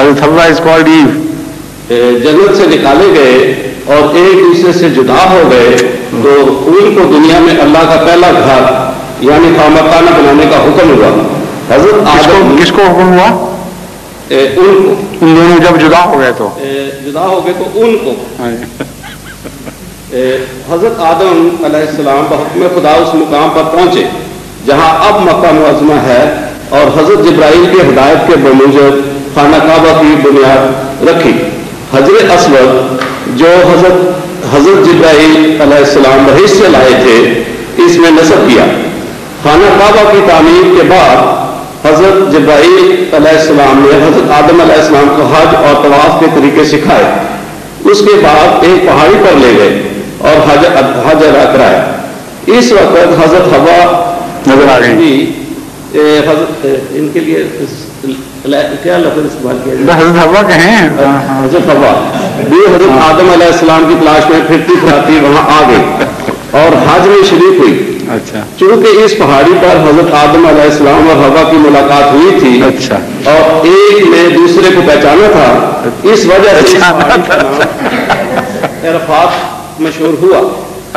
Hazrat Hawa is called Eve. جنت سے نکالے گئے اور ایک دوسرے سے جدا ہو گئے تو ان کو دنیا میں اللہ کا پہلا گھر یعنی خامخانہ بنانے کا حکم ہوا. حضرت آدم کس کو حکم ہوا؟ ان دونوں جب جدا ہو گئے تو ان کو حضرت آدم علیہ السلام بحکم خدا اس مقام پر پہنچے جہاں اب مکہ معظمہ ہے اور حضرت جبرائیل کی ہدایت کے بموجب خانہ کعبہ کی بنیاد رکھی. حجر اسود جو حضرت جبرائیل علیہ السلام بحث سے لائے تھے اس میں نصب کیا. خانہ کعبہ کی تعمیر کے بعد حضرت جبرائیل علیہ السلام نے حضرت آدم علیہ السلام کو حج اور طواف کے طریقے سکھائے. اس کے بعد ایک پہاڑی پر لے گئے اور حج ادا کرایا. اس وقت حضرت حوا نظر آ گئی. ان کے لیے کیا لفظ استعمال کیا جائے؟ حضرت حوا کہیں. حضرت حوا بھی حضرت آدم علیہ السلام کی تلاش میں پھرتی پھراتی وہاں آ گئی اور حج میں شریک ہوئی. اچھا. چونکہ اس پہاڑی پر حضرت آدم علیہ السلام اور حوا کی ملاقات ہوئی تھی. اچھا. اور ایک نے دوسرے کو پہچانا تھا اس وجہ سے عرفات مشہور ہوا.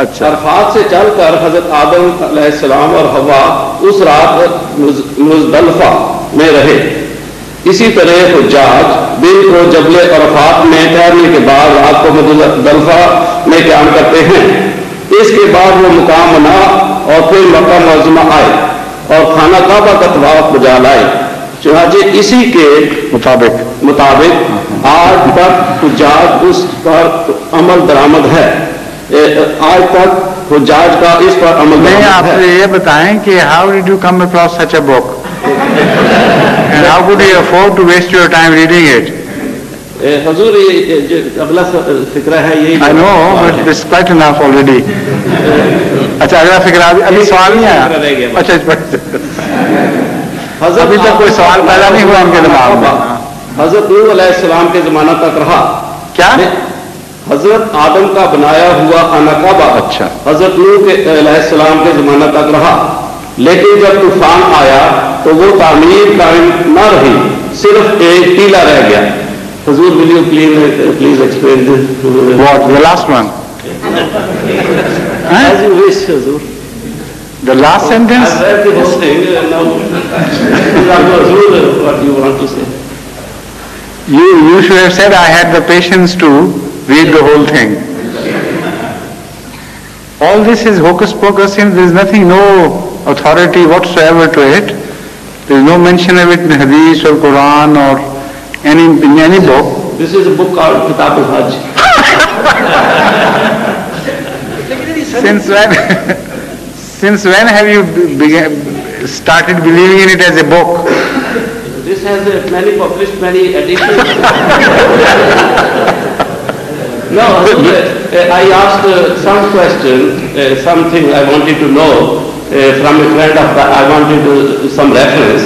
اچھا. عرفات سے چل کر حضرت آدم علیہ السلام اور حوا اس رات مزدلفہ میں رہے. اسی طرح حجاج دن کو جبل عرفات میں ٹھہرنے کے بعد رات کو مزدلفہ میں قیام کرتے ہیں. اس کے بعد وہ مقام بنا اور پھر مکہ معظمہ آئے اور خانہ کعبہ کا طواف بجا لائے. چنانچہ اسی کے مطابق آج تک حجاج اس پر عمل درآمد ہے. آج تک حجاج کا اس پر عمل نہیں. آپ یہ بتائیں کہ how did you come across such a book and how could you afford to waste your time reading it? حضور یہ اگلا فکرہ ہے یہی. I know but this is quite enough already. اچھا اگلا فکرہ ابھی سوال نہیں آیا. اچھا ابھی تک کوئی سوال پیدا نہیں ہوا ان کے دماغ میں. حضرت نوح علیہ السلام کے زمانہ تک رہا. کیا؟ حضرت آدم کا بنایا ہوا خانہ کعبہ اچھا حضرت نوح علیہ السلام کے زمانہ تک رہا. لیکن جب طوفان آیا تو وہ تعمیر قائم نہ رہی, صرف ایک ٹیلا رہ گیا. حضور will you please explain this? What? The last one? As you wish, Hazur. The last sentence? I've read the whole thing. Now, Hazur, what you want to say? You should have said I had the patience to read the whole thing. All this is hocus pocus. There is nothing, no authority whatsoever to it. There is no mention of it in Hadith or Quran or in any book. This is a book called Kitab al-Hajj. Since when have you started believing in it as a book? This has published many editions. No, I asked some question, something I wanted to know from a friend of mine. I wanted some reference,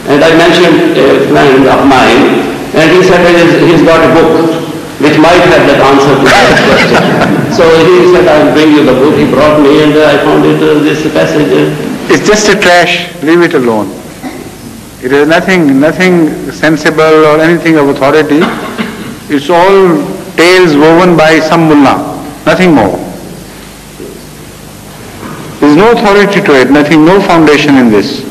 and I mentioned a friend of mine, and he said he's got a book which might have that answer to that question. So he said, I'll bring you the book. He brought me, and I found it, this passage. It's just a trash. Leave it alone. It is nothing sensible or anything of authority. It's all tales woven by some mullah, nothing more. There is no authority to it, nothing, no foundation in this.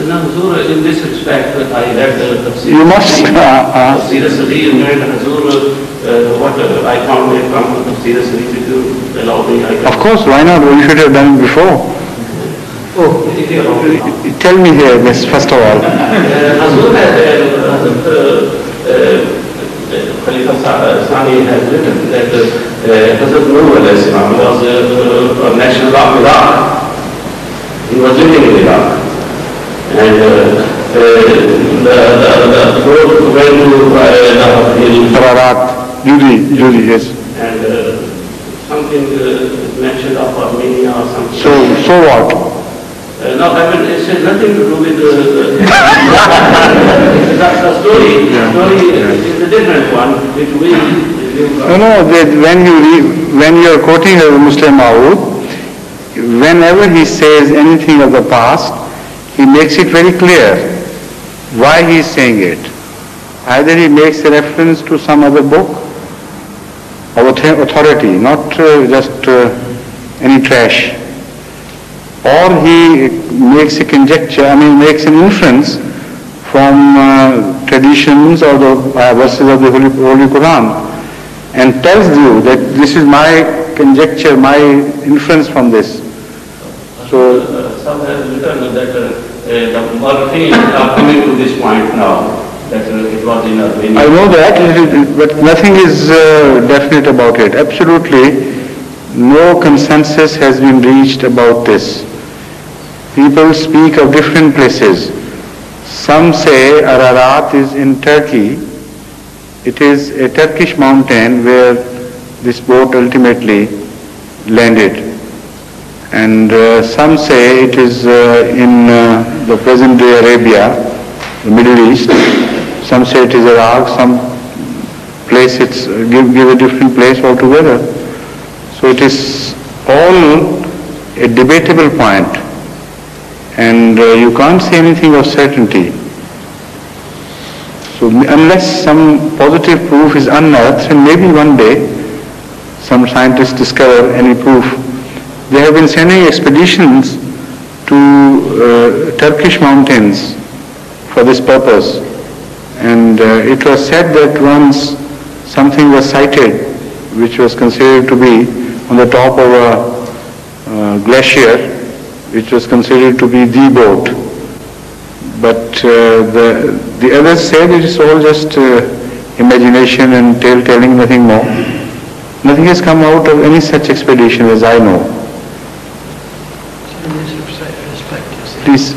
No, Hazur, in this respect, I read the Tafsir. You must. Tafsir Sari, and read Hazur, what I found it from Tafsir Sari. If you allow me, I can. Of course, why not? You should have done it before. Oh, tell me here this first of all. Hazur Khalifa Sani has written that Hazrat Nuh alayhi salam was a national of Iraq. He was living in Iraq. And the road went to Ararat, Judy, yes. And something mentioned of Armenia or something. So what? No, I mean, it has nothing to do with that's the story. The story is a different one, which we No, when you are quoting Muslim Maud, whenever he says anything of the past, he makes it very clear why he is saying it. Either he makes a reference to some other book of authority, not just any trash, or he makes a conjecture, makes an inference from traditions or the verses of the Holy Quran, and tells you that this is my conjecture, my inference from this. So some have written that the Murphy are coming to this point now, that it was in Albania. I know that, but nothing is definite about it. Absolutely no consensus has been reached about this. People speak of different places. Some say Ararat is in Turkey. It is a Turkish mountain where this boat ultimately landed. And some say it is in the present-day Arabia, the Middle East. Some say it is Iraq. Some place it's give a different place altogether. So it is all a debatable point, and you can't say anything of certainty. So unless some positive proof is unearthed, and maybe one day some scientists discover any proof. They have been sending expeditions to Turkish mountains for this purpose, and it was said that once something was sighted which was considered to be on the top of a glacier, which was considered to be the boat. But the others said it is all just imagination and tale-telling, nothing more. Nothing has come out of any such expedition as I know. Please.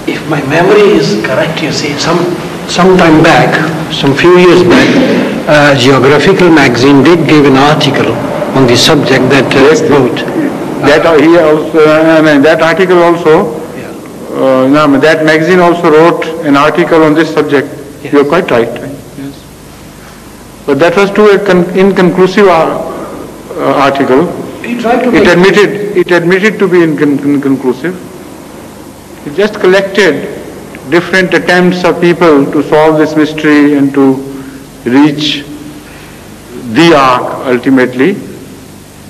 If my memory is correct, you see, some time back, some few years back, Geographical magazine did give an article on the subject that wrote. That article also, that magazine also wrote an article on this subject. Yes. You are quite right. Yes. But that was too inconclusive article. It admitted to be inconclusive. It just collected different attempts of people to solve this mystery and to reach the ark ultimately.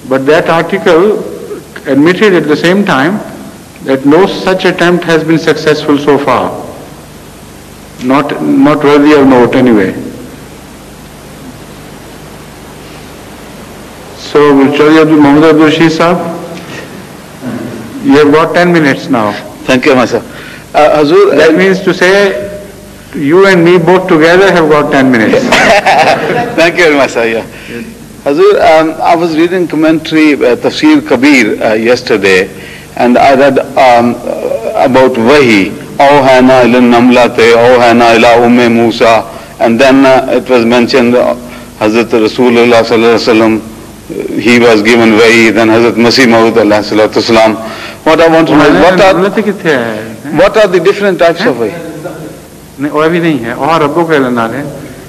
But that article admitted at the same time that no such attempt has been successful so far. Not worthy of note anyway. So, Chaudhry Muhammad Abdul Rashid Sahab, you have got 10 minutes now. Thank you, Master. Hazur, that means to say, you and me both together have got 10 minutes. Thank you very much, sir. Yeah. Yes. Hazur, I was reading commentary Tafsir Kabir yesterday, and I read about Wahi, Awhana ila Namlate, Awhana ila Umme Musa, and then it was mentioned Hazrat Rasulullah sallallahu alaihi wasallam, he was given Wahi, then Hazrat Masih Maud alayhi salatu wasalam. What I want to know is what are the different types of Wahi? No, अभी नहीं है और रब्बों का ऐलान है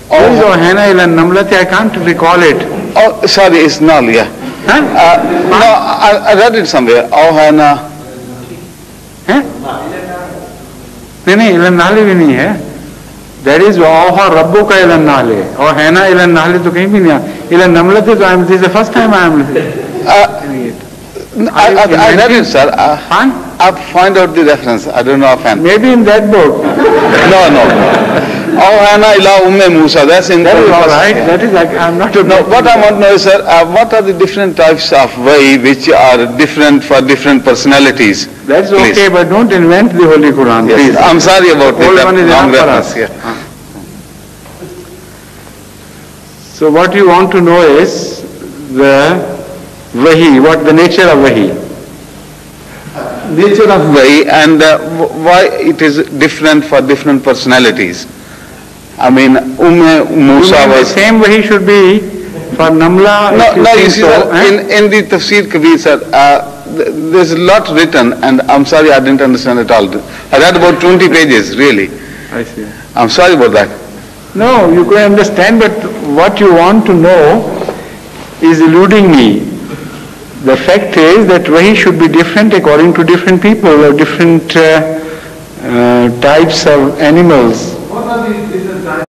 और है ना ऐलान नमलते I can't recall it. Oh, sorry, it's Nal, yeah. Huh? No, I read it somewhere. Oh, है ना? हैं? नहीं ऐलान नाले भी नहीं है. That is और रब्बों का ऐलान नाले और है ना ऐलान नाले तो कहीं भी नहीं है. ऐलान नमलते तो this is the first time I am listening. I read it, sir. I'll find out the reference. I don't know offhand. Maybe in that book. No. Awhana ila Umme Musa. That's in. That is all right. That is like I'm not. No. What I want to know is, sir, what are the different types of Wahi which are different for different personalities? That's okay, please. But don't invent the Holy Quran. Yes. Please. I'm sorry about that. One is wrong reference. Yeah. So what you want to know is the Wahi, what the nature of Wahi. Nature of Wahi and why it is different for different personalities. I mean, Musa was... The same Wahi should be for Namla. No, you see, in the Tafsir Kabir, sir, there's a lot written, and I'm sorry I didn't understand it all. I read about 20 pages, really. I see. I'm sorry about that. No, you can understand, but what you want to know is eluding me. The fact is that Wahi should be different according to different people or different types of animals. what are these different kinds